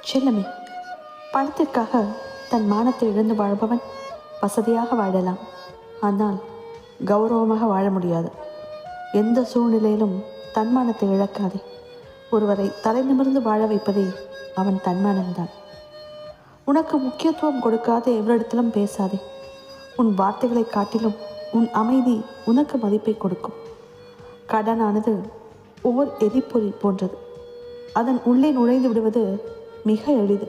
செல்லமே, பணத்திற்காக தன் மானத்தை இழந்து வாழ்பவன் வசதியாக வாழலாம், ஆனால் கௌரவமாக வாழ முடியாது. எந்த சூழ்நிலையிலும் தன்மானத்தை இழக்காதே. ஒருவரை தலை நிமிர்ந்து வாழ வைப்பதே அவன் தன்மானம்தான். உனக்கு முக்கியத்துவம் கொடுக்காத எவரிடத்திலும் பேசாதே. உன் வார்த்தைகளை காட்டிலும் உன் அமைதி உனக்கு மதிப்பை கொடுக்கும். கடனானது ஓர் எரிபொறி போன்றது. அதன் உள்ளே நுழைந்து விடுவது மிக எளிது.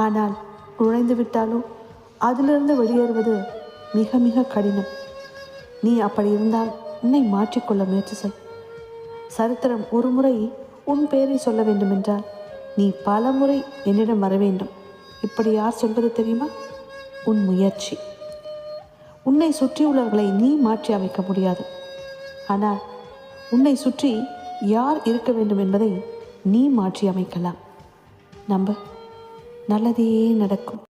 ஆனால் நுழைந்து விட்டாலோ அதிலிருந்து வெளியேறுவது மிக மிக கடினம். நீ அப்படி இருந்தால் உன்னை மாற்றிக்கொள்ள முயற்சி செய். சரித்திரம் ஒரு முறை உன் பெயரை சொல்ல வேண்டுமென்றால் நீ பல முறை என்னிடம் வர வேண்டும். இப்படி யார் சொல்வது தெரியுமா? உன் முயற்சி. உன்னை சுற்றியுள்ளவர்களை நீ மாற்றி அமைக்க முடியாது. ஆனால் உன்னை சுற்றி யார் இருக்க வேண்டும் என்பதை நீ மாற்றி அமைக்கலாம். நம்ப, நல்லதே நடக்கும்.